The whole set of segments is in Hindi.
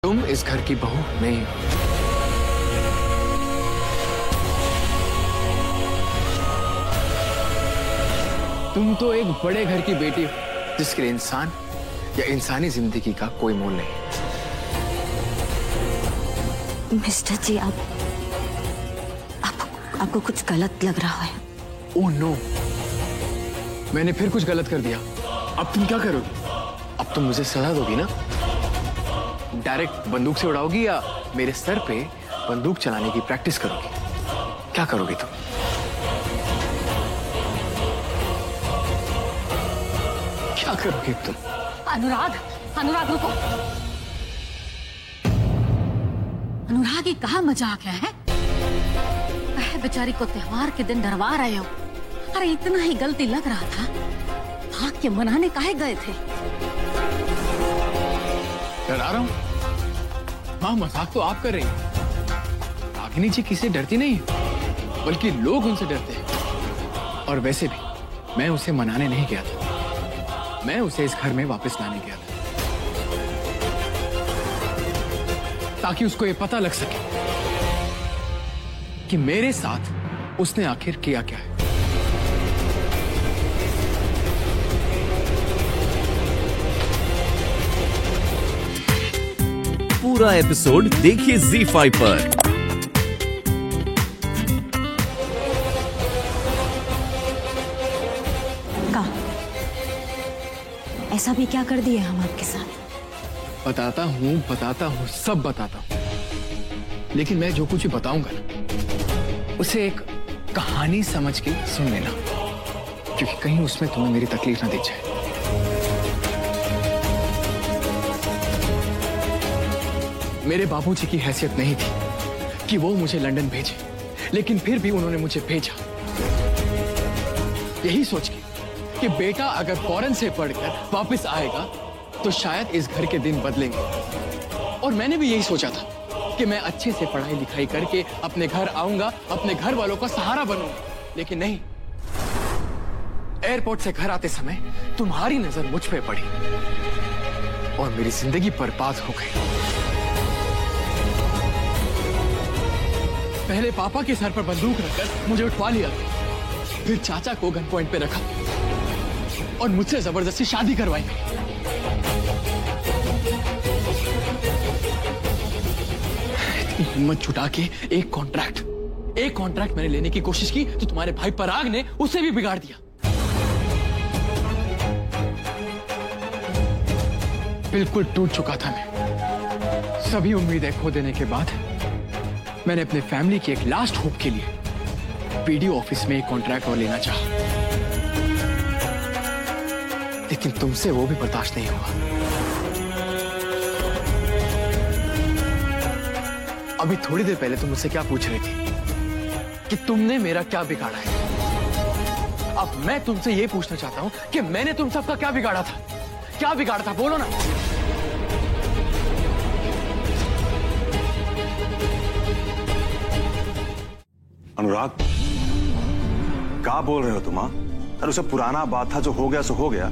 तुम इस घर की बहू नहीं हो। तुम तो एक बड़े घर की बेटी हो जिसके लिए इंसान या इंसानी जिंदगी का कोई मोल नहीं। मिस्टर जी, आपको कुछ गलत लग रहा है। ओह नो, मैंने फिर कुछ गलत कर दिया। अब तुम क्या करोगी? अब तुम मुझे सजा दोगी ना? डायरेक्ट बंदूक से उड़ाओगी या मेरे सर पे बंदूक चलाने की प्रैक्टिस करोगी? क्या करोगी तुम? क्या करोगी तुम? अनुराग रुको। अनुराग, ये कहाँ मजाक है? बेचारी को त्योहार के दिन डरवा रहे हो। अरे इतना ही गलती लग रहा था, भाग के मनाने काहे गए थे? डरा रहा हूं? हाँ, मजाक तो आप कर रही हैं। रागिनी जी किसी डरती नहीं है, बल्कि लोग उनसे डरते हैं। और वैसे भी मैं उसे मनाने नहीं गया था, मैं उसे इस घर में वापस लाने गया था, ताकि उसको ये पता लग सके कि मेरे साथ उसने आखिर किया क्या है। पूरा एपिसोड देखिए ZEE5 पर। ऐसा भी क्या कर दिए हम आपके साथ? बताता हूँ, सब बताता हूँ। लेकिन मैं जो कुछ बताऊंगा ना, उसे एक कहानी समझ के सुन लेना, क्योंकि कहीं उसमें तुम्हें मेरी तकलीफ ना दिख जाए। मेरे बाबूजी की हैसियत नहीं थी कि वो मुझे लंदन भेजे, लेकिन फिर भी उन्होंने मुझे भेजा, यही सोच के कि बेटा अगर फॉरेन से पढ़कर वापस आएगा तो शायद इस घर के दिन बदलेंगे। और मैंने भी यही सोचा था कि मैं अच्छे से पढ़ाई लिखाई करके अपने घर आऊंगा, अपने घर वालों का सहारा बनूंगा। लेकिन नहीं, एयरपोर्ट से घर आते समय तुम्हारी नजर मुझ पे पड़ी और मेरी जिंदगी बर्बाद हो गई। पहले पापा के सर पर बंदूक रखकर मुझे उठवा लिया, फिर चाचा को गन पॉइंट पे रखा और मुझसे जबरदस्ती शादी करवाई। इतनी हिम्मत जुटा के एक कॉन्ट्रैक्ट मैंने लेने की कोशिश की तो तुम्हारे भाई पराग ने उसे भी बिगाड़ दिया। बिल्कुल टूट चुका था मैं। सभी उम्मीदें खो देने के बाद मैंने अपने फैमिली की एक लास्ट होप के लिए पीडीओ ऑफिस में एक कॉन्ट्रैक्ट और लेना चाहा, लेकिन तुमसे वो भी बर्दाश्त नहीं हुआ। अभी थोड़ी देर पहले तुम मुझसे क्या पूछ रही थी कि तुमने मेरा क्या बिगाड़ा है। अब मैं तुमसे ये पूछना चाहता हूं कि मैंने तुम सबका क्या बिगाड़ा था? क्या बिगाड़ा था, बोलो ना। अनुराग, क्या बोल रहे हो तुम? अरे उसे पुराना बात था, जो हो गया सो हो गया।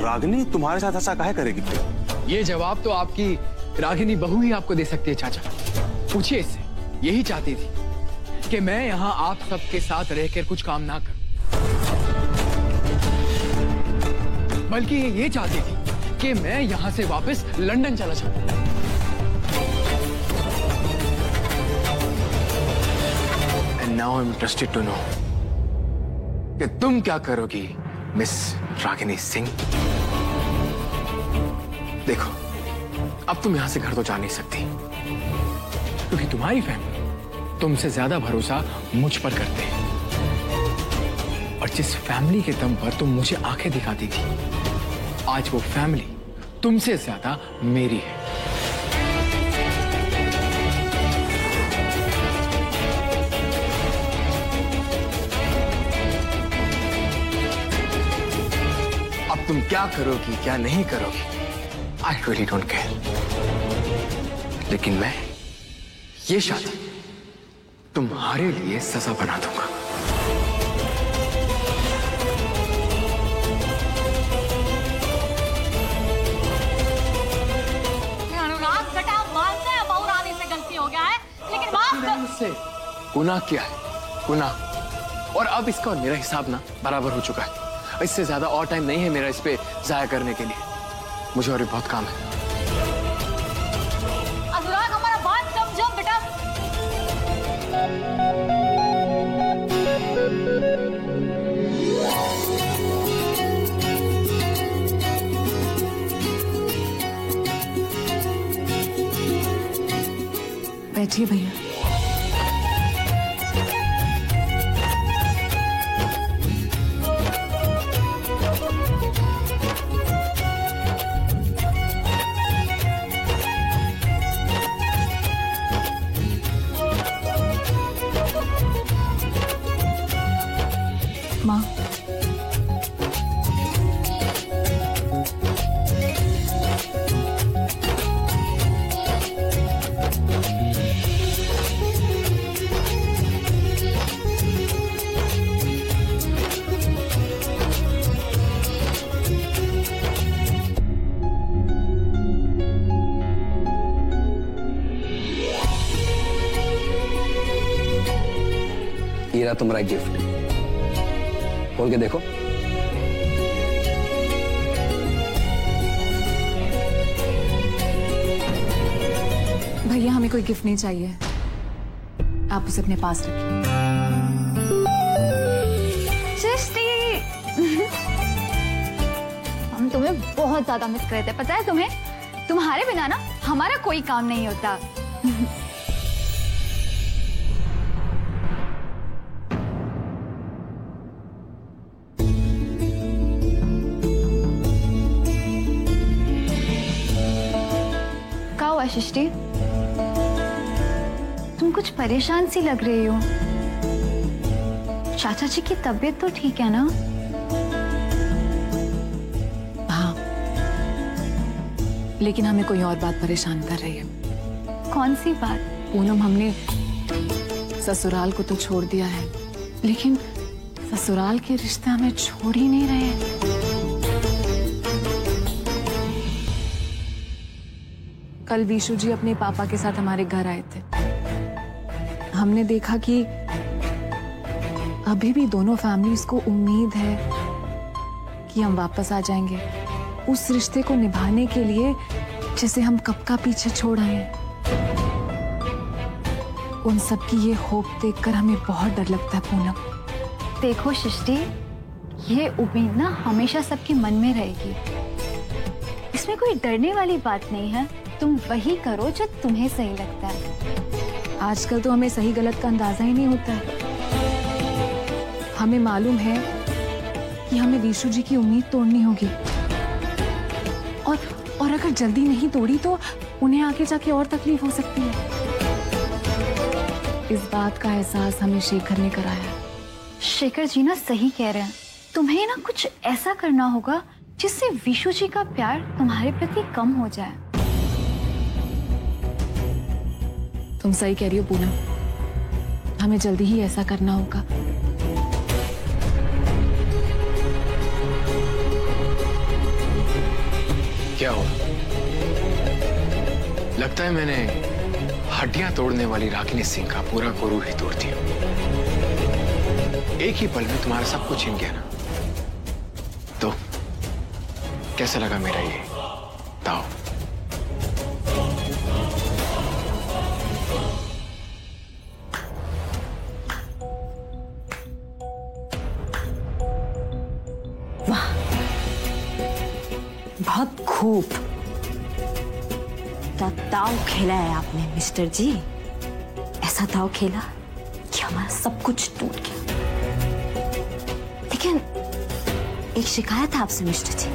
रागिनी तुम्हारे साथ ऐसा काहे करेगी? ये जवाब तो आपकी रागिनी बहू ही आपको दे सकती है चाचा। पूछिए इससे। यही चाहती थी कि मैं यहाँ आप सबके साथ रहकर कुछ काम ना करूं, बल्कि ये चाहती थी कि मैं यहाँ से वापस लंदन चला जाऊं। And now I'm interested to know कि तुम क्या करोगी मिस रागिनी सिंह। देखो, अब तुम यहां से घर तो जा नहीं सकती, क्योंकि तुम्हारी फैमिली तुमसे ज्यादा भरोसा मुझ पर करते हैं। और जिस फैमिली के दम पर तुम मुझे आंखें दिखाती थी, आज वो फैमिली तुमसे ज्यादा मेरी है। अब तुम क्या करोगी, क्या नहीं करोगी, I really don't care. लेकिन मैं ये शादी तुम्हारे लिए सजा बना दूंगा। नहीं मुझसे। गुनाह किया है, गुनाह। और अब इसका और मेरा हिसाब ना बराबर हो चुका है। इससे ज्यादा और टाइम नहीं है मेरा इस पे जाया करने के लिए। मुझे और भी बहुत काम है। अनुराग, हमारा बात समझो बेटा। बैठिए भैया। माँ, ये रहा तुम्हारा गिफ्ट, खोल के देखो। भैया हमें कोई गिफ्ट नहीं चाहिए, आप उसे अपने पास रखिए। सृष्टि, हम तुम्हें बहुत ज्यादा मिस कर रहे थे, पता है तुम्हें? तुम्हारे बिना ना हमारा कोई काम नहीं होता। क्या हुआ सृष्टि? तुम कुछ परेशान सी लग रही हो। चाचा जी की तबीयत तो ठीक है ना? हाँ, लेकिन हमें कोई और बात परेशान कर रही है। कौन सी बात? पूनम, हमने ससुराल को तो छोड़ दिया है, लेकिन ससुराल के रिश्ते हमें छोड़ ही नहीं रहे हैं। कल विशु जी अपने पापा के साथ हमारे घर आए थे। हमने देखा कि अभी भी दोनों फैमिलीज को उम्मीद है कि हम वापस आ जाएंगे उस रिश्ते को निभाने के लिए जिसे हम कब का पीछे छोड़ आए हैं। उन सब की ये होप देखकर हमें बहुत डर लगता है पूनम। देखो सृष्टि, ये उम्मीद ना हमेशा सबके मन में रहेगी। इसमें कोई डरने वाली बात नहीं है। तुम वही करो जो तुम्हें सही लगता है। आजकल तो हमें सही गलत का अंदाजा ही नहीं होता है। हमें मालूम है कि हमें विशु जी की उम्मीद तोड़नी होगी, और अगर जल्दी नहीं तोड़ी तो उन्हें आगे जाके और तकलीफ हो सकती है। इस बात का एहसास हमें शेखर ने कराया। शेखर जी ना सही कह रहे हैं। तुम्हें ना कुछ ऐसा करना होगा जिससे विशु जी का प्यार तुम्हारे प्रति कम हो जाए। तुम सही कह रही हो पूनम, हमें जल्दी ही ऐसा करना होगा। क्या हुआ? लगता है मैंने हड्डियां तोड़ने वाली रागिनी सिंह का पूरा गुरूर ही तोड़ दिया। एक ही पल में तुम्हारा सब कुछ छिन गया ना। तो कैसा लगा मेरा ये दाव? बहुत खूब। क्या दाव खेला है आपने मिस्टर जी। ऐसा दाव खेला कि हमारा सब कुछ टूट गया। लेकिन एक शिकायत है आपसे मिस्टर जी।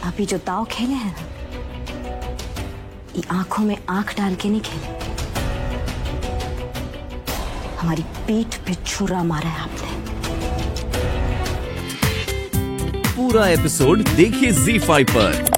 अभी जो दाव खेले हैं ना, ये आंखों में आंख डाल के नहीं खेले। हमारी पीठ पे छुरा मारा है आपने। पूरा एपिसोड देखिए ZEE5 पर।